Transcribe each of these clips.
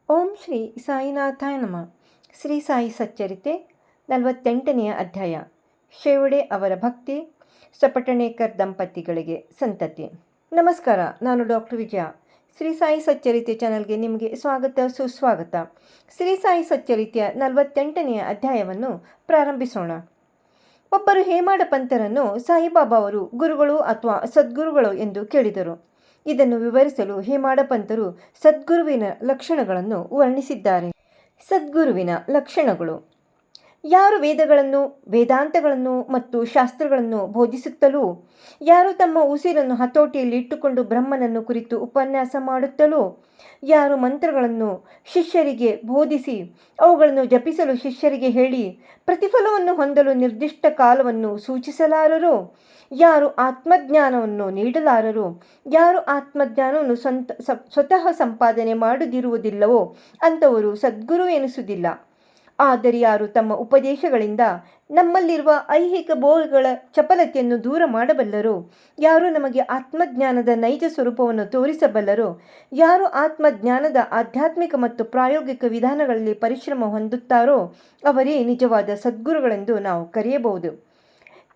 ಓಂ ಶ್ರೀ ಸಾಯಿನಾಥಾಯ ನಮಃ. ಶ್ರೀ ಸಾಯಿ ಸಚ್ಚರಿತೆ 48ನೆಯ ಅಧ್ಯಾಯ. ಶೇವಡೆ ಅವರ ಭಕ್ತಿ, ಸಪಟಣೇಕರ್ ದಂಪತಿಗಳಿಗೆ ಸಂತತಿ. ನಮಸ್ಕಾರ, ನಾನು ಡಾಕ್ಟರ್ ವಿಜಯ. ಶ್ರೀ ಸಾಯಿ ಸಚ್ಚರಿತೆ ಚಾನಲ್ಗೆ ನಿಮಗೆ ಸ್ವಾಗತ, ಸುಸ್ವಾಗತ. ಶ್ರೀ ಸಾಯಿ ಸಚ್ಚರಿತೆಯ 48ನೆಯ ಅಧ್ಯಾಯವನ್ನು ಪ್ರಾರಂಭಿಸೋಣ. ಒಬ್ಬರು ಹೇಮಾಡ ಪಂಥರನ್ನು ಸಾಯಿಬಾಬಾ ಅವರು ಗುರುಗಳು ಅಥವಾ ಸದ್ಗುರುಗಳು ಎಂದು ಕೇಳಿದರು. ಇದನ್ನು ವಿವರಿಸಲು ಹೇಮಾಡ ಪಂಥರು ಸದ್ಗುರುವಿನ ಲಕ್ಷಣಗಳನ್ನು ವರ್ಣಿಸಿದ್ದಾರೆ. ಸದ್ಗುರುವಿನ ಲಕ್ಷಣಗಳು: ಯಾರು ವೇದಗಳನ್ನು, ವೇದಾಂತಗಳನ್ನು ಮತ್ತು ಶಾಸ್ತ್ರಗಳನ್ನು ಬೋಧಿಸುತ್ತಲೂ, ಯಾರು ತಮ್ಮ ಉಸಿರನ್ನು ಹತೋಟಿಯಲ್ಲಿ ಇಟ್ಟುಕೊಂಡು ಬ್ರಹ್ಮನನ್ನು ಕುರಿತು ಉಪನ್ಯಾಸ ಮಾಡುತ್ತಲೂ, ಯಾರು ಮಂತ್ರಗಳನ್ನು ಶಿಷ್ಯರಿಗೆ ಬೋಧಿಸಿ ಅವುಗಳನ್ನು ಜಪಿಸಲು ಶಿಷ್ಯರಿಗೆ ಹೇಳಿ ಪ್ರತಿಫಲವನ್ನು ಹೊಂದಲು ನಿರ್ದಿಷ್ಟ ಕಾಲವನ್ನು ಸೂಚಿಸಲಾರರೋ, ಯಾರು ಆತ್ಮಜ್ಞಾನವನ್ನು ನೀಡಲಾರರೋ, ಯಾರು ಆತ್ಮಜ್ಞಾನವನ್ನು ಸ್ವತಃ ಸಂಪಾದನೆ ಮಾಡದಿರುವುದಿಲ್ಲವೋ ಅಂಥವರು ಸದ್ಗುರು ಎನಿಸುವುದಿಲ್ಲ. ಆದರೆ ಯಾರು ತಮ್ಮ ಉಪದೇಶಗಳಿಂದ ನಮ್ಮಲ್ಲಿರುವ ಐಹಿಕ ಭೋಗಗಳ ಚಪಲತೆಯನ್ನು ದೂರ ಮಾಡಬಲ್ಲರೋ, ಯಾರು ನಮಗೆ ಆತ್ಮಜ್ಞಾನದ ನೈಜ ಸ್ವರೂಪವನ್ನು ತೋರಿಸಬಲ್ಲರೋ, ಯಾರು ಆತ್ಮಜ್ಞಾನದ ಆಧ್ಯಾತ್ಮಿಕ ಮತ್ತು ಪ್ರಾಯೋಗಿಕ ವಿಧಾನಗಳಲ್ಲಿ ಪರಿಶ್ರಮ ಹೊಂದುತ್ತಾರೋ ಅವರೇ ನಿಜವಾದ ಸದ್ಗುರುಗಳೆಂದು ನಾವು ಕರೆಯಬಹುದು.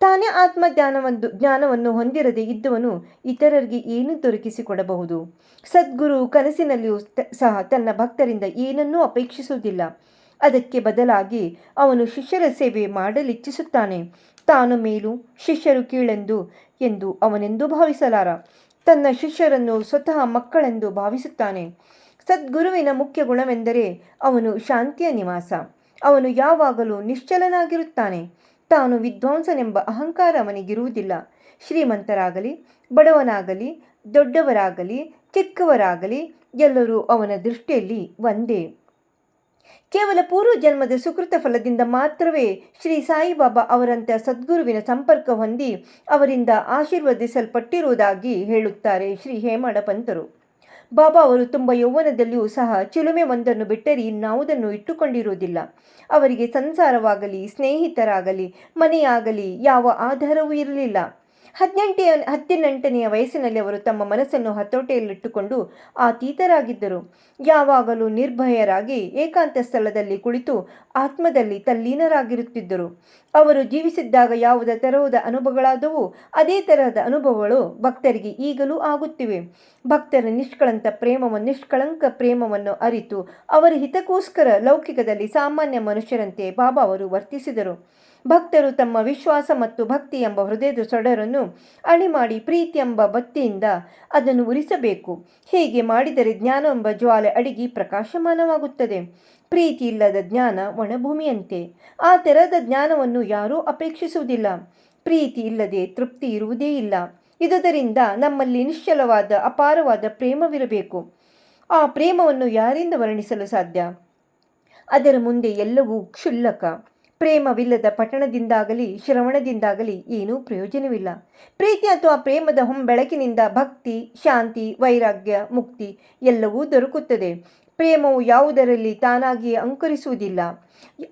ತಾನೇ ಜ್ಞಾನವನ್ನು ಹೊಂದಿರದೆ ಇದ್ದವನು ಇತರರಿಗೆ ಏನು ದೊರಕಿಸಿಕೊಡಬಹುದು? ಸದ್ಗುರು ಕನಸಿನಲ್ಲಿಯೂ ಸಹ ತನ್ನ ಭಕ್ತರಿಂದ ಏನನ್ನೂ ಅಪೇಕ್ಷಿಸುವುದಿಲ್ಲ. ಅದಕ್ಕೆ ಬದಲಾಗಿ ಅವನು ಶಿಷ್ಯರ ಸೇವೆ ಮಾಡಲಿಚ್ಛಿಸುತ್ತಾನೆ. ತಾನು ಮೇಲು, ಶಿಷ್ಯರು ಕೀಳೆಂದು ಅವನೆಂದೂ ಭಾವಿಸಲಾರ. ತನ್ನ ಶಿಷ್ಯರನ್ನು ಸ್ವತಃ ಮಕ್ಕಳೆಂದು ಭಾವಿಸುತ್ತಾನೆ. ಸದ್ಗುರುವಿನ ಮುಖ್ಯ ಗುಣವೆಂದರೆ ಅವನು ಶಾಂತಿಯ ನಿವಾಸ. ಅವನು ಯಾವಾಗಲೂ ನಿಶ್ಚಲನಾಗಿರುತ್ತಾನೆ. ತಾನು ವಿದ್ವಾಂಸನೆಂಬ ಅಹಂಕಾರ ಅವನಿಗಿರುವುದಿಲ್ಲ. ಶ್ರೀಮಂತರಾಗಲಿ, ಬಡವನಾಗಲಿ, ದೊಡ್ಡವರಾಗಲಿ, ಚಿಕ್ಕವರಾಗಲಿ ಎಲ್ಲರೂ ಅವನ ದೃಷ್ಟಿಯಲ್ಲಿ ಒಂದೇ. ಕೇವಲ ಪೂರ್ವ ಜನ್ಮದ ಸುಕೃತ ಫಲದಿಂದ ಮಾತ್ರವೇ ಶ್ರೀ ಸಾಯಿಬಾಬಾ ಅವರಂಥ ಸದ್ಗುರುವಿನ ಸಂಪರ್ಕ ಹೊಂದಿ ಅವರಿಂದ ಆಶೀರ್ವದಿಸಲ್ಪಟ್ಟಿರುವುದಾಗಿ ಹೇಳುತ್ತಾರೆ ಶ್ರೀ ಹೇಮಾಡ ಪಂಥರು. ಬಾಬಾ ಅವರು ತುಂಬ ಯೌವನದಲ್ಲಿಯೂ ಸಹ ಚಿಲುಮೆ ಒಂದನ್ನು ಬಿಟ್ಟರೆ ಇನ್ನಾವುದನ್ನು ಇಟ್ಟುಕೊಂಡಿರುವುದಿಲ್ಲ. ಅವರಿಗೆ ಸಂಸಾರವಾಗಲಿ, ಸ್ನೇಹಿತರಾಗಲಿ, ಮನೆಯಾಗಲಿ ಯಾವ ಆಧಾರವೂ ಇರಲಿಲ್ಲ. 18ನೆಯ ವಯಸ್ಸಿನಲ್ಲಿ ಅವರು ತಮ್ಮ ಮನಸ್ಸನ್ನು ಹತೋಟಿಯಲ್ಲಿಟ್ಟುಕೊಂಡು ಅತೀತರಾಗಿದ್ದರು. ಯಾವಾಗಲೂ ನಿರ್ಭಯರಾಗಿ ಏಕಾಂತ ಸ್ಥಳದಲ್ಲಿ ಕುಳಿತು ಆತ್ಮದಲ್ಲಿ ತಲ್ಲೀನರಾಗಿರುತ್ತಿದ್ದರು. ಅವರು ಜೀವಿಸಿದ್ದಾಗ ಯಾವುದೇ ತರಹದ ಅನುಭವಗಳಾದವು ಅದೇ ತರಹದ ಅನುಭವಗಳು ಭಕ್ತರಿಗೆ ಈಗಲೂ ಆಗುತ್ತಿವೆ. ಭಕ್ತರ ನಿಷ್ಕಳಂಕ ಪ್ರೇಮವನ್ನು ಅರಿತು ಅವರ ಹಿತಕ್ಕೋಸ್ಕರ ಲೌಕಿಕದಲ್ಲಿ ಸಾಮಾನ್ಯ ಮನುಷ್ಯರಂತೆ ಬಾಬಾ ಅವರು ವರ್ತಿಸಿದರು. ಭಕ್ತರು ತಮ್ಮ ವಿಶ್ವಾಸ ಮತ್ತು ಭಕ್ತಿ ಎಂಬ ಹೃದಯದ ಸೊಡರನ್ನು ಅಣಿಮಾಡಿ ಪ್ರೀತಿ ಎಂಬ ಬತ್ತಿಯಿಂದ ಅದನ್ನು ಉರಿಸಬೇಕು. ಹೀಗೆ ಮಾಡಿದರೆ ಜ್ಞಾನ ಎಂಬ ಜ್ವಾಲೆ ಅಡಿಗಿ ಪ್ರಕಾಶಮಾನವಾಗುತ್ತದೆ. ಪ್ರೀತಿ ಇಲ್ಲದ ಜ್ಞಾನ ಒಣಭೂಮಿಯಂತೆ. ಆ ತೆರದ ಜ್ಞಾನವನ್ನು ಯಾರೂ ಅಪೇಕ್ಷಿಸುವುದಿಲ್ಲ. ಪ್ರೀತಿ ಇಲ್ಲದೆ ತೃಪ್ತಿ ಇರುವುದೇ ಇಲ್ಲ. ಇದುದರಿಂದ ನಮ್ಮಲ್ಲಿ ನಿಶ್ಚಲವಾದ ಅಪಾರವಾದ ಪ್ರೇಮವಿರಬೇಕು. ಆ ಪ್ರೇಮವನ್ನು ಯಾರಿಂದ ವರ್ಣಿಸಲು ಸಾಧ್ಯ? ಅದರ ಮುಂದೆ ಎಲ್ಲವೂ ಕ್ಷುಲ್ಲಕ. ಪ್ರೇಮವಿಲ್ಲದ ಪಠಣದಿಂದಾಗಲಿ ಶ್ರವಣದಿಂದಾಗಲಿ ಏನೂ ಪ್ರಯೋಜನವಿಲ್ಲ. ಪ್ರೀತಿ ಅಥವಾ ಪ್ರೇಮದ ಹೊಂಬೆಳಕಿನಿಂದ ಭಕ್ತಿ, ಶಾಂತಿ, ವೈರಾಗ್ಯ, ಮುಕ್ತಿ ಎಲ್ಲವೂ ದೊರಕುತ್ತದೆ. ಪ್ರೇಮವು ಯಾವುದರಲ್ಲಿ ತಾನಾಗಿಯೇ ಅಂಕುರಿಸುವುದಿಲ್ಲ.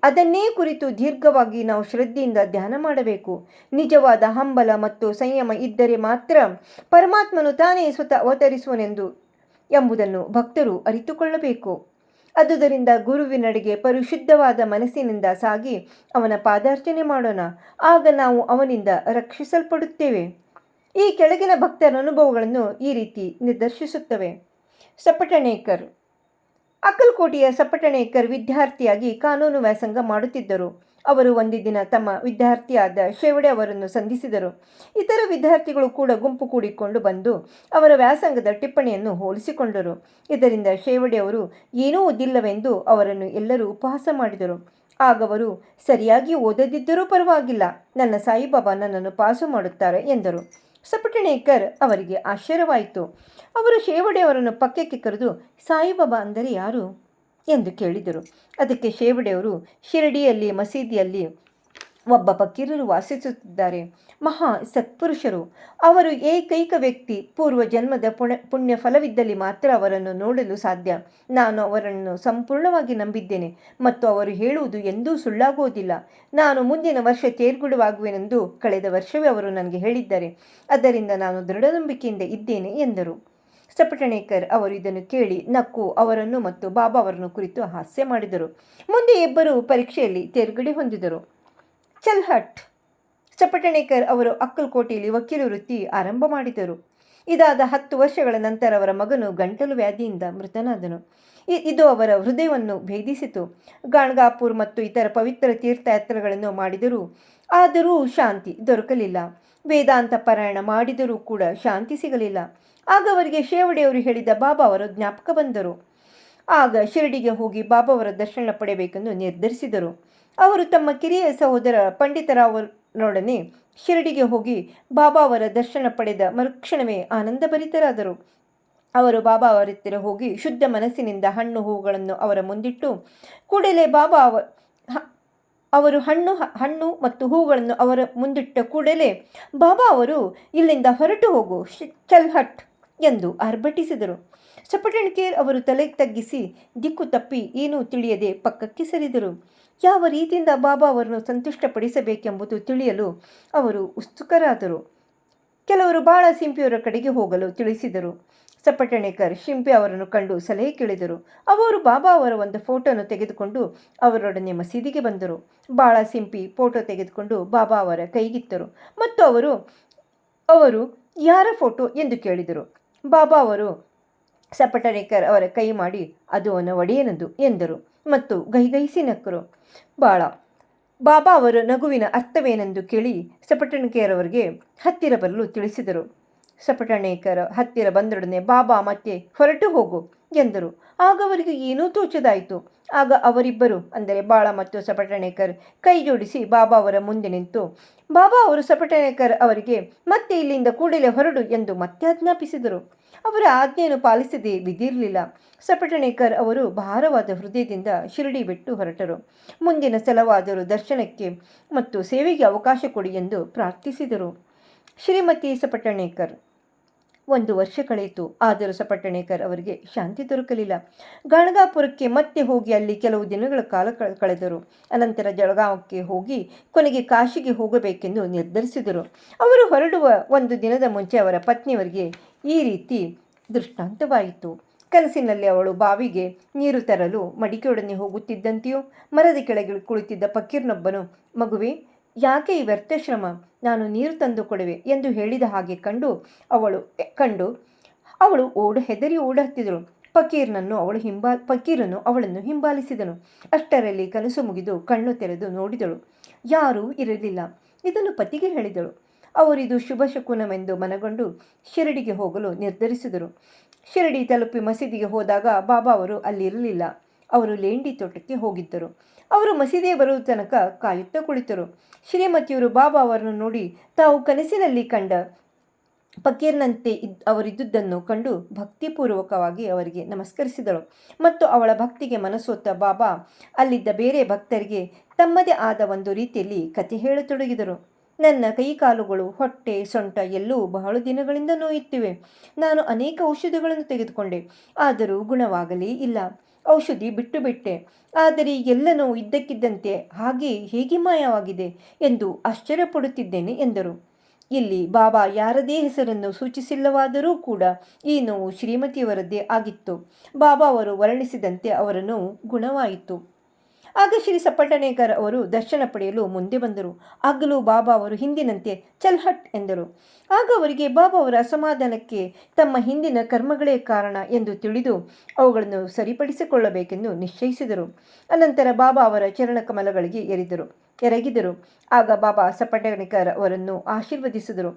ಅದನ್ನೇ ಕುರಿತು ದೀರ್ಘವಾಗಿ ನಾವು ಶ್ರದ್ಧೆಯಿಂದ ಧ್ಯಾನ ಮಾಡಬೇಕು. ನಿಜವಾದ ಹಂಬಲ ಮತ್ತು ಸಂಯಮ ಇದ್ದರೆ ಮಾತ್ರ ಪರಮಾತ್ಮನು ತಾನೇ ಸ್ವತಃ ಎಂಬುದನ್ನು ಭಕ್ತರು ಅರಿತುಕೊಳ್ಳಬೇಕು. ಅದುದರಿಂದ ಗುರುವಿನಡೆಗೆ ಪರಿಶುದ್ಧವಾದ ಮನಸ್ಸಿನಿಂದ ಸಾಗಿ ಅವನ ಪಾದಾರ್ಚನೆ ಮಾಡೋಣ. ಆಗ ನಾವು ಅವನಿಂದ ರಕ್ಷಿಸಲ್ಪಡುತ್ತೇವೆ. ಈ ಕೆಳಗಿನ ಭಕ್ತರ ಅನುಭವಗಳನ್ನು ಈ ರೀತಿ ನಿದರ್ಶಿಸುತ್ತವೆ. ಸಪಟಣೇಕರ್. ಅಕ್ಕಲಕೋಟೆಯ ಸಪಟಣೇಕರ್ ವಿದ್ಯಾರ್ಥಿಯಾಗಿ ಕಾನೂನು ವ್ಯಾಸಂಗ ಮಾಡುತ್ತಿದ್ದರು. ಅವರು ಒಂದು ದಿನ ತಮ್ಮ ವಿದ್ಯಾರ್ಥಿಯಾದ ಶೇವಡೆ ಅವರನ್ನು ಸಂಧಿಸಿದರು. ಇತರ ವಿದ್ಯಾರ್ಥಿಗಳು ಕೂಡ ಗುಂಪು ಕೂಡಿಕೊಂಡು ಬಂದು ಅವರ ವ್ಯಾಸಂಗದ ಟಿಪ್ಪಣಿಯನ್ನು ಹೋಲಿಸಿಕೊಂಡರು. ಇದರಿಂದ ಶೇವಡೆ ಅವರು ಏನೂ ಓದಿಲ್ಲವೆಂದು ಅವರನ್ನು ಎಲ್ಲರೂ ಉಪಹಾಸ ಮಾಡಿದರು. ಆಗವರು, ಸರಿಯಾಗಿ ಓದದಿದ್ದರೂ ಪರವಾಗಿಲ್ಲ, ನನ್ನ ಸಾಯಿಬಾಬಾ ನನ್ನನ್ನು ಪಾಸು ಮಾಡುತ್ತಾರೆ ಎಂದರು. ಸಪಟಣೇಕರ್ ಅವರಿಗೆ ಆಶ್ಚರ್ಯವಾಯಿತು. ಅವರು ಶೇವಡೆಯವರನ್ನು ಪಕ್ಕಕ್ಕೆ ಕರೆದು, ಸಾಯಿಬಾಬಾ ಅಂದರೆ ಯಾರು ಎಂದು ಕೇಳಿದರು. ಅದಕ್ಕೆ ಶೇವಡೆಯವರು, ಶಿರಡಿಯಲ್ಲಿ ಮಸೀದಿಯಲ್ಲಿ ಒಬ್ಬ ಫಕೀರರು ವಾಸಿಸುತ್ತಿದ್ದಾರೆ. ಮಹಾ ಸತ್ಪುರುಷರು. ಅವರು ಏಕೈಕ ವ್ಯಕ್ತಿ. ಪೂರ್ವ ಜನ್ಮದ ಪುಣ್ಯ ಫಲವಿದ್ದಲ್ಲಿ ಮಾತ್ರ ಅವರನ್ನು ನೋಡಲು ಸಾಧ್ಯ. ನಾನು ಅವರನ್ನು ಸಂಪೂರ್ಣವಾಗಿ ನಂಬಿದ್ದೇನೆ ಮತ್ತು ಅವರು ಹೇಳುವುದು ಎಂದೂ ಸುಳ್ಳಾಗುವುದಿಲ್ಲ. ನಾನು ಮುಂದಿನ ವರ್ಷ ತೇರ್ಗುಡವಾಗುವೆನೆಂದು ಕಳೆದ ವರ್ಷವೇ ಅವರು ನನಗೆ ಹೇಳಿದ್ದಾರೆ. ಅದರಿಂದ ನಾನು ದೃಢ ನಂಬಿಕೆಯಿಂದ ಇದ್ದೇನೆ ಎಂದರು. ಸಪಟಣೇಕರ್ ಅವರು ಇದನ್ನು ಕೇಳಿ ನಕ್ಕು ಅವರನ್ನು ಮತ್ತು ಬಾಬಾ ಅವರನ್ನು ಕುರಿತು ಹಾಸ್ಯ ಮಾಡಿದರು. ಮುಂದೆ ಇಬ್ಬರು ಪರೀಕ್ಷೆಯಲ್ಲಿ ತೇರ್ಗಡೆ ಹೊಂದಿದರು. ಚಲ್ಹಟ್. ಸಪಟಣೇಕರ್ ಅವರು ಅಕ್ಕಲ್ಕೋಟೆಯಲ್ಲಿ ವಕೀಲ ವೃತ್ತಿ ಆರಂಭ ಮಾಡಿದರು. ಇದಾದ 10 ವರ್ಷಗಳ ನಂತರ ಅವರ ಮಗನು ಗಂಟಲು ವ್ಯಾಧಿಯಿಂದ ಮೃತನಾದನು. ಇದು ಅವರ ಹೃದಯವನ್ನು ಭೇದಿಸಿತು. ಗಾಣಗಾಪುರ್ ಮತ್ತು ಇತರ ಪವಿತ್ರ ತೀರ್ಥಯಾತ್ರೆಗಳನ್ನು ಮಾಡಿದರೂ ಆದರೂ ಶಾಂತಿ ದೊರಕಲಿಲ್ಲ. ವೇದಾಂತ ಪಾರಾಯಣ ಮಾಡಿದರೂ ಕೂಡ ಶಾಂತಿ ಸಿಗಲಿಲ್ಲ. ಆಗ ಅವರಿಗೆ ಶೇವಡೆಯವರು ಹೇಳಿದ ಬಾಬಾ ಅವರು ಜ್ಞಾಪಕ ಬಂದರು. ಆಗ ಶಿರಡಿಗೆ ಹೋಗಿ ಬಾಬಾ ಅವರ ದರ್ಶನ ಪಡೆಯಬೇಕೆಂದು ನಿರ್ಧರಿಸಿದರು. ಅವರು ತಮ್ಮ ಕಿರಿಯ ಸಹೋದರ ಪಂಡಿತರಾವರೊಡನೆ ಶಿರಡಿಗೆ ಹೋಗಿ ಬಾಬಾ ಅವರ ದರ್ಶನ ಪಡೆದ ಮರುಕ್ಷಣವೇ ಆನಂದಭರಿತರಾದರು. ಅವರು ಬಾಬಾ ಅವರ ಹತ್ತಿರ ಹೋಗಿ ಶುದ್ಧ ಮನಸ್ಸಿನಿಂದ ಹಣ್ಣು ಹೂವುಗಳನ್ನು ಅವರ ಮುಂದಿಟ್ಟು ಕೂಡಲೇ ಬಾಬಾ ಅವರು ಹಣ್ಣು ಮತ್ತು ಹೂಗಳನ್ನು ಅವರ ಮುಂದಿಟ್ಟ ಕೂಡಲೇ ಬಾಬಾ ಅವರು ಇಲ್ಲಿಂದ ಹೊರಟು ಹೋಗು ಚಲ್ಹಟ್ ಎಂದು ಆರ್ಭಟಿಸಿದರು. ಸಪಟಣೇಕರ್ ಅವರು ತಲೆ ತಗ್ಗಿಸಿ ದಿಕ್ಕು ತಪ್ಪಿ ಏನೂ ತಿಳಿಯದೆ ಪಕ್ಕಕ್ಕೆ ಸರಿದರು. ಯಾವ ರೀತಿಯಿಂದ ಬಾಬಾ ಅವರನ್ನು ಸಂತುಷ್ಟಪಡಿಸಬೇಕೆಂಬುದು ತಿಳಿಯಲು ಅವರು ಉತ್ಸುಕರಾದರು. ಕೆಲವರು ಬಾಳ ಸಿಂಪಿಯವರ ಕಡೆಗೆ ಹೋಗಲು ತಿಳಿಸಿದರು. ಸಪಟಣೇಕರ್ ಶಿಂಪಿ ಅವರನ್ನು ಕಂಡು ಸಲಹೆ ಕೇಳಿದರು. ಅವರು ಬಾಬಾ ಅವರ ಒಂದು ಫೋಟೋನು ತೆಗೆದುಕೊಂಡು ಅವರೊಡನೆ ಮಸೀದಿಗೆ ಬಂದರು. ಬಾಳ ಸಿಂಪಿ ಫೋಟೋ ತೆಗೆದುಕೊಂಡು ಬಾಬಾ ಅವರ ಕೈಗಿತ್ತರು ಮತ್ತು ಅವರು ಯಾರ ಫೋಟೋ ಎಂದು ಕೇಳಿದರು. ಬಾಬಾ ಅವರು ಸಪಟಣೇಕರ್ ಅವರ ಕೈ ಮಾಡಿ ಅದು ಅವನ ಒಡೆಯನದು ಎಂದರು ಮತ್ತು ಗೈಗೈಸಿ ನಕ್ಕರು. ಬಾಬಾ ಅವರ ನಗುವಿನ ಅರ್ಥವೇನೆಂದು ಕೇಳಿ ಸಪಟಣೇಕರ್ ಅವರಿಗೆ ಹತ್ತಿರ ಬರಲು ತಿಳಿಸಿದರು. ಸಪಟಣೇಕರ್ ಹತ್ತಿರ ಬಂದೊಡನೆ ಬಾಬಾ ಮತ್ತೆ ಹೊರಟು ಹೋಗು ಎಂದರು. ಆಗ ಅವರಿಗೆ ಏನೂ ತೋಚದಾಯಿತು. ಆಗ ಅವರಿಬ್ಬರು ಅಂದರೆ ಬಾಳ ಮತ್ತು ಸಪಟಣೇಕರ್ ಕೈ ಜೋಡಿಸಿ ಬಾಬಾ ಅವರ ಮುಂದೆ ನಿಂತು ಬಾಬಾ ಅವರು ಸಪಟಣೇಕರ್ ಅವರಿಗೆ ಮತ್ತೆ ಇಲ್ಲಿಂದ ಕೂಡಲೇ ಹೊರಡು ಎಂದು ಮತ್ತೆ ಆಜ್ಞಾಪಿಸಿದರು. ಅವರ ಆಜ್ಞೆಯನ್ನು ಪಾಲಿಸದೆ ಬಿದ್ದಿರಲಿಲ್ಲ. ಸಪಟಣೇಕರ್ ಅವರು ಭಾರವಾದ ಹೃದಯದಿಂದ ಶಿರಡಿ ಬಿಟ್ಟು ಹೊರಟರು. ಮುಂದಿನ ಸಲವಾದರೂ ದರ್ಶನಕ್ಕೆ ಮತ್ತು ಸೇವೆಗೆ ಅವಕಾಶ ಕೊಡಿ ಎಂದು ಪ್ರಾರ್ಥಿಸಿದರು. ಶ್ರೀಮತಿ ಸಪಟಣೇಕರ್. 1 ವರ್ಷ ಕಳೆಯಿತು. ಆದರೂ ಸಪಟಣೇಕರ್ ಅವರಿಗೆ ಶಾಂತಿ ದೊರಕಲಿಲ್ಲ. ಗಾಣಗಾಪುರಕ್ಕೆ ಮತ್ತೆ ಹೋಗಿ ಅಲ್ಲಿ ಕೆಲವು ದಿನಗಳ ಕಾಲ ಕಳೆದರು. ಅನಂತರ ಜಳಗಾವಕ್ಕೆ ಹೋಗಿ ಕೊನೆಗೆ ಕಾಶಿಗೆ ಹೋಗಬೇಕೆಂದು ನಿರ್ಧರಿಸಿದರು. ಅವರು ಹೊರಡುವ 1 ದಿನದ ಮುಂಚೆ ಅವರ ಪತ್ನಿಯವರಿಗೆ ಈ ರೀತಿ ದೃಷ್ಟಾಂತವಾಯಿತು. ಕನಸಿನಲ್ಲಿ ಅವಳು ಬಾವಿಗೆ ನೀರು ತರಲು ಮಡಿಕೆಯೊಡನೆ ಹೋಗುತ್ತಿದ್ದಂತೆಯೂ ಮರದ ಕೆಳಗೆ ಕುಳಿತಿದ್ದ ಫಕೀರ್ನೊಬ್ಬನು, ಮಗುವೆ, ಯಾಕೆ ಈ ವ್ಯರ್ಥ ಶ್ರಮ, ನಾನು ನೀರು ತಂದು ಕೊಡುವೆ ಎಂದು ಹೇಳಿದ ಹಾಗೆ ಕಂಡು ಅವಳು ಹೆದರಿ ಓಡಹತ್ತಿದಳು. ಫಕೀರನು ಅವಳನ್ನು ಹಿಂಬಾಲಿಸಿದನು. ಅಷ್ಟರಲ್ಲಿ ಕನಸು ಮುಗಿದು ಕಣ್ಣು ತೆರೆದು ನೋಡಿದಳು. ಯಾರೂ ಇರಲಿಲ್ಲ. ಇದನ್ನು ಪತಿಗೆ ಹೇಳಿದಳು. ಅವರಿದು ಶುಭ ಶಕುನವೆಂದು ಮನಗೊಂಡು ಶಿರಡಿಗೆ ಹೋಗಲು ನಿರ್ಧರಿಸಿದರು. ಶಿರಡಿ ತಲುಪಿ ಮಸೀದಿಗೆ ಹೋದಾಗ ಬಾಬಾ ಅವರು ಅಲ್ಲಿರಲಿಲ್ಲ. ಅವರು ಲೇಂಡಿ ತೋಟಕ್ಕೆ ಹೋಗಿದ್ದರು. ಅವರು ಮಸೀದಿಗೆ ಬರುವ ತನಕ ಕಾಯುತ್ತಾ ಕುಳಿತರು. ಶ್ರೀಮತಿಯವರು ಬಾಬಾ ಅವರನ್ನು ನೋಡಿ ತಾವು ಕನಸಿನಲ್ಲಿ ಕಂಡ ಫಕೀರ್ನಂತೆ ಅವರಿದ್ದುದನ್ನು ಕಂಡು ಭಕ್ತಿಪೂರ್ವಕವಾಗಿ ಅವರಿಗೆ ನಮಸ್ಕರಿಸಿದಳು ಮತ್ತು ಅವಳ ಭಕ್ತಿಗೆ ಮನಸೋತ ಬಾಬಾ ಅಲ್ಲಿದ್ದ ಬೇರೆ ಭಕ್ತರಿಗೆ ತಮ್ಮದೇ ಆದ ಒಂದು ರೀತಿಯಲ್ಲಿ ಕತೆ ಹೇಳತೊಡಗಿದರು. ನನ್ನ ಕೈಕಾಲುಗಳು, ಹೊಟ್ಟೆ, ಸೊಂಟ ಎಲ್ಲವೂ ಬಹಳ ದಿನಗಳಿಂದ ನೋಯುತ್ತಿವೆ. ನಾನು ಅನೇಕ ಔಷಧಿಗಳನ್ನು ತೆಗೆದುಕೊಂಡೆ, ಆದರೂ ಗುಣವಾಗಲೇ ಇಲ್ಲ. ಔಷಧಿ ಬಿಟ್ಟೆ. ಆದರೆ ಎಲ್ಲ ನೋವು ಇದ್ದಕ್ಕಿದ್ದಂತೆ ಹೇಗೆ ಮಾಯವಾಗಿದೆ ಎಂದು ಆಶ್ಚರ್ಯಪಡುತ್ತಿದ್ದೇನೆ ಎಂದರು. ಇಲ್ಲಿ ಬಾಬಾ ಯಾರದೇ ಹೆಸರನ್ನು ಸೂಚಿಸಿಲ್ಲವಾದರೂ ಕೂಡ ಈ ನೋವು ಶ್ರೀಮತಿಯವರದ್ದೇ ಆಗಿತ್ತು. ಬಾಬಾ ಅವರು ವರ್ಣಿಸಿದಂತೆ ಅವರ ನೋವು ಗುಣವಾಯಿತು. ಆಗ ಶ್ರೀ ಸಪಟಣೇಕರ್ ಅವರು ದರ್ಶನ ಪಡೆಯಲು ಮುಂದೆ ಬಂದರು. ಆಗಲೂ ಬಾಬಾ ಅವರು ಹಿಂದಿನಂತೆ ಚಲ್ಹಟ್ ಎಂದರು. ಆಗ ಅವರಿಗೆ ಬಾಬಾ ಅವರ ಅಸಮಾಧಾನಕ್ಕೆ ತಮ್ಮ ಹಿಂದಿನ ಕರ್ಮಗಳೇ ಕಾರಣ ಎಂದು ತಿಳಿದು ಅವುಗಳನ್ನು ಸರಿಪಡಿಸಿಕೊಳ್ಳಬೇಕೆಂದು ನಿಶ್ಚಯಿಸಿದರು. ಅನಂತರ ಬಾಬಾ ಅವರ ಚರಣಕಮಲಗಳಿಗೆ ಎರಗಿದರು. ಆಗ ಬಾಬಾ ಸಪಟಣೇಕರ್ ಅವರನ್ನು ಆಶೀರ್ವದಿಸಿದರು.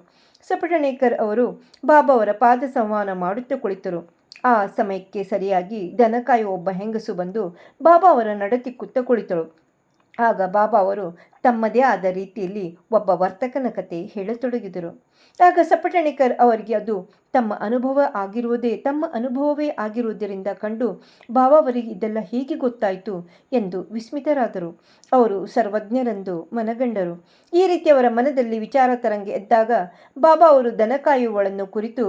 ಸಪಟಣೇಕರ್ ಅವರು ಬಾಬಾ ಅವರ ಪಾದ ಸಂವಹನ ಮಾಡುತ್ತಾ ಕುಳಿತರು. ಆ ಸಮಯಕ್ಕೆ ಸರಿಯಾಗಿ ದನ ಕಾಯುವ ಒಬ್ಬ ಹೆಂಗಸು ಬಂದು ಬಾಬಾ ಅವರ ನಡತಿ ಕುಳಿತಳು. ಆಗ ಬಾಬಾ ಅವರು ತಮ್ಮದೇ ಆದ ರೀತಿಯಲ್ಲಿ ಒಬ್ಬ ವರ್ತಕನ ಕತೆ ಹೇಳತೊಡಗಿದರು. ಆಗ ಸಪಟಣೇಕರ್ ಅವರಿಗೆ ಅದು ತಮ್ಮ ಅನುಭವವೇ ಆಗಿರುವುದರಿಂದ ಕಂಡು ಬಾಬಾ ಅವರಿಗೆ ಇದೆಲ್ಲ ಹೇಗೆ ಗೊತ್ತಾಯಿತು ಎಂದು ವಿಸ್ಮಿತರಾದರು. ಅವರು ಸರ್ವಜ್ಞರೆಂದು ಮನಗಂಡರು. ಈ ರೀತಿ ಅವರ ಮನದಲ್ಲಿ ವಿಚಾರ ತರಂಗ ಎದ್ದಾಗ ಬಾಬಾ ಅವರು ದನ ಕಾಯುವವಳನ್ನು ಕುರಿತು,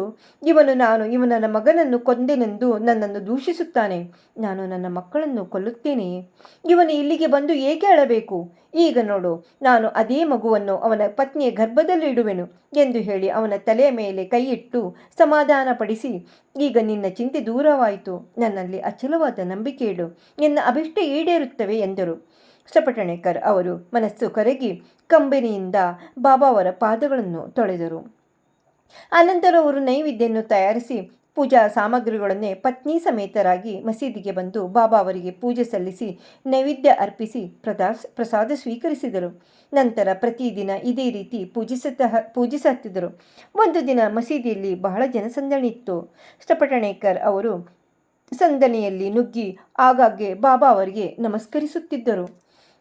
ನಾನು ಇವನ ಮಗನನ್ನು ಕೊಂದೆನೆಂದು ನನ್ನನ್ನು ದೂಷಿಸುತ್ತಾನೆ. ನಾನು ನನ್ನ ಮಕ್ಕಳನ್ನು ಕೊಲ್ಲುತ್ತೇನೆಯೇ? ಇವನು ಇಲ್ಲಿಗೆ ಬಂದು ಏಕೆ ಅಳಬೇಕು? ಈಗ ನೋಡು, ನೋಡು, ನಾನು ಅದೇ ಮಗುವನ್ನು ಅವನ ಪತ್ನಿಯ ಗರ್ಭದಲ್ಲಿ ಇಡುವೆನು ಎಂದು ಹೇಳಿ ಅವನ ತಲೆಯ ಮೇಲೆ ಕೈಯಿಟ್ಟು ಸಮಾಧಾನಪಡಿಸಿ, ಈಗ ನಿನ್ನ ಚಿಂತೆ ದೂರವಾಯಿತು, ನನ್ನಲ್ಲಿ ಅಚಲವಾದ ನಂಬಿಕೆ ಇಡು, ನಿನ್ನ ಅಭಿಷ್ಟ ಈಡೇರುತ್ತವೆ ಎಂದರು. ಸಪಟಣೇಕರ್ ಅವರು ಮನಸ್ಸು ಕರಗಿ ಕಂಬನಿಯಿಂದ ಬಾಬಾ ಅವರ ಪಾದಗಳನ್ನು ತೊಳೆದರು. ಅನಂತರ ಅವರು ನೈವೇದ್ಯವನ್ನು ತಯಾರಿಸಿ ಪೂಜಾ ಸಾಮಗ್ರಿಗಳನ್ನೇ ಪತ್ನಿ ಸಮೇತರಾಗಿ ಮಸೀದಿಗೆ ಬಂದು ಬಾಬಾ ಅವರಿಗೆ ಪೂಜೆ ಸಲ್ಲಿಸಿ ನೈವೇದ್ಯ ಅರ್ಪಿಸಿ ಪ್ರಸಾದ ಸ್ವೀಕರಿಸಿದರು. ನಂತರ ಪ್ರತಿದಿನ ಇದೇ ರೀತಿ ಪೂಜಿಸುತ್ತಿದ್ದರು. ಒಂದು ದಿನ ಮಸೀದಿಯಲ್ಲಿ ಬಹಳ ಜನಸಂದಣಿ ಇತ್ತು. ಸಪಟಣೇಕರ್ ಅವರು ಸಂದಣಿಯಲ್ಲಿ ನುಗ್ಗಿ ಆಗಾಗ್ಗೆ ಬಾಬಾ ಅವರಿಗೆ ನಮಸ್ಕರಿಸುತ್ತಿದ್ದರು.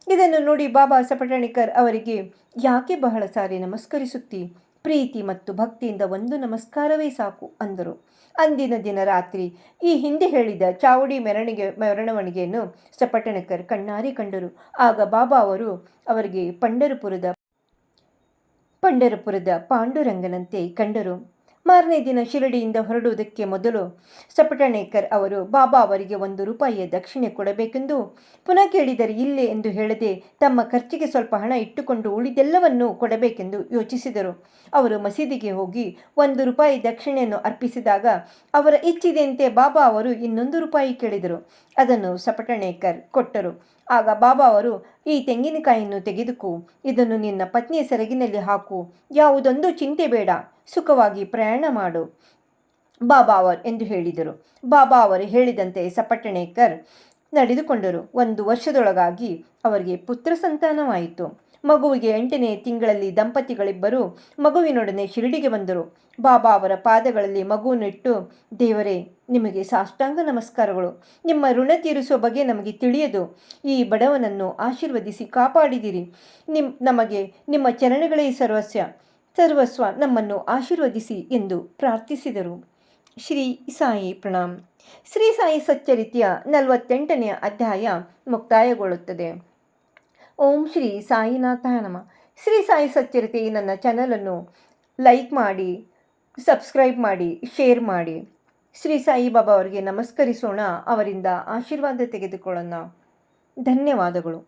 ಇದನ್ನು ನೋಡಿ ಬಾಬಾ ಸಪಟಣೇಕರ್ ಅವರಿಗೆ, ಯಾಕೆ ಬಹಳ ಸಾರಿ ನಮಸ್ಕರಿಸುತ್ತಿ? ಪ್ರೀತಿ ಮತ್ತು ಭಕ್ತಿಯಿಂದ ಒಂದು ನಮಸ್ಕಾರವೇ ಸಾಕು ಅಂದರು. ಅಂದಿನ ದಿನ ರಾತ್ರಿ ಈ ಹಿಂದೆ ಹೇಳಿದ ಚಾವುಡಿ ಮೆರವಣಿಗೆಯನ್ನು ಸಪಟಣೇಕರ್ ಕಣ್ಣಾರಿ ಕಂಡರು. ಆಗ ಬಾಬಾ ಅವರು ಅವರಿಗೆ ಪಂಢರಪುರದ ಪಾಂಡುರಂಗನಂತೆ ಕಂಡರು. ಮಾರನೇ ದಿನ ಶಿರಡಿಯಿಂದ ಹೊರಡುವುದಕ್ಕೆ ಮೊದಲು ಸಪಟಣೇಕರ್ ಅವರು ಬಾಬಾ ಅವರಿಗೆ 1 ರೂಪಾಯಿಯ ದಕ್ಷಿಣೆ ಕೊಡಬೇಕೆಂದು ಪುನಃ ಕೇಳಿದರೆ ಇಲ್ಲೇ ಎಂದು ಹೇಳದೆ ತಮ್ಮ ಖರ್ಚಿಗೆ ಸ್ವಲ್ಪ ಹಣ ಇಟ್ಟುಕೊಂಡು ಉಳಿದೆಲ್ಲವನ್ನೂ ಕೊಡಬೇಕೆಂದು ಯೋಚಿಸಿದರು. ಅವರು ಮಸೀದಿಗೆ ಹೋಗಿ 1 ರೂಪಾಯಿ ದಕ್ಷಿಣೆಯನ್ನು ಅರ್ಪಿಸಿದಾಗ ಅವರ ಇಚ್ಛೆಯಂತೆ ಬಾಬಾ ಅವರು 200 ರೂಪಾಯಿ ಕೇಳಿದರು. ಅದನ್ನು ಸಪಟಣೇಕರ್ ಕೊಟ್ಟರು. ಆಗ ಬಾಬಾ ಅವರು, ಈ ತೆಂಗಿನಕಾಯಿಯನ್ನು ತೆಗೆದುಕೋ, ಇದನ್ನು ನಿನ್ನ ಪತ್ನಿಯ ಸೆರಗಿನಲ್ಲಿ ಹಾಕು, ಯಾವುದೊಂದು ಚಿಂತೆ ಬೇಡ, ಸುಖವಾಗಿ ಪ್ರಯಾಣ ಮಾಡು ಬಾಬಾ ಅವರು ಎಂದು ಹೇಳಿದರು. ಬಾಬಾ ಅವರು ಹೇಳಿದಂತೆ ಸಪಟಣೇಕರ್ ನಡೆದುಕೊಂಡರು. 1 ವರ್ಷದೊಳಗಾಗಿ ಅವರಿಗೆ ಪುತ್ರ ಸಂತಾನವಾಯಿತು. ಮಗುವಿಗೆ 8ನೇ ತಿಂಗಳಲ್ಲಿ ದಂಪತಿಗಳಿಬ್ಬರು ಮಗುವಿನೊಡನೆ ಶಿರಡಿಗೆ ಬಂದರು. ಬಾಬಾ ಅವರ ಪಾದಗಳಲ್ಲಿ ಮಗುವನ್ನಿಟ್ಟು, ದೇವರೇ, ನಿಮಗೆ ಸಾಷ್ಟಾಂಗ ನಮಸ್ಕಾರಗಳು. ನಿಮ್ಮ ಋಣ ತೀರಿಸುವ ಬಗ್ಗೆ ನಮಗೆ ತಿಳಿಯದು. ಈ ಬಡವನನ್ನು ಆಶೀರ್ವದಿಸಿ ಕಾಪಾಡಿದಿರಿ. ನಮಗೆ ನಿಮ್ಮ ಚರಣಗಳೇ ಸರ್ವಸ್ವ, ನಮ್ಮನ್ನು ಆಶೀರ್ವದಿಸಿ ಎಂದು ಪ್ರಾರ್ಥಿಸಿದರು. ಶ್ರೀ ಸಾಯಿ ಪ್ರಣಾಮ್. ಶ್ರೀ ಸಾಯಿ ಸಚ್ಚರಿತೆಯ 48ನೇ ಅಧ್ಯಾಯ ಮುಕ್ತಾಯಗೊಳ್ಳುತ್ತದೆ. ಓಂ ಶ್ರೀ ಸಾಯಿನಾಥಾಯ ನಮಃ. ಶ್ರೀ ಸಾಯಿ ಸಚ್ಚರಿತೆ ಈ ನನ್ನ ಚಾನಲನ್ನು ಲೈಕ್ ಮಾಡಿ, ಸಬ್ಸ್ಕ್ರೈಬ್ ಮಾಡಿ, ಶೇರ್ ಮಾಡಿ. ಶ್ರೀ ಸಾಯಿ ಬಾಬಾ ಅವರಿಗೆ ನಮಸ್ಕರಿಸೋಣ, ಅವರಿಂದ ಆಶೀರ್ವಾದ ತೆಗೆದುಕೊಳ್ಳೋಣ. ಧನ್ಯವಾದಗಳು.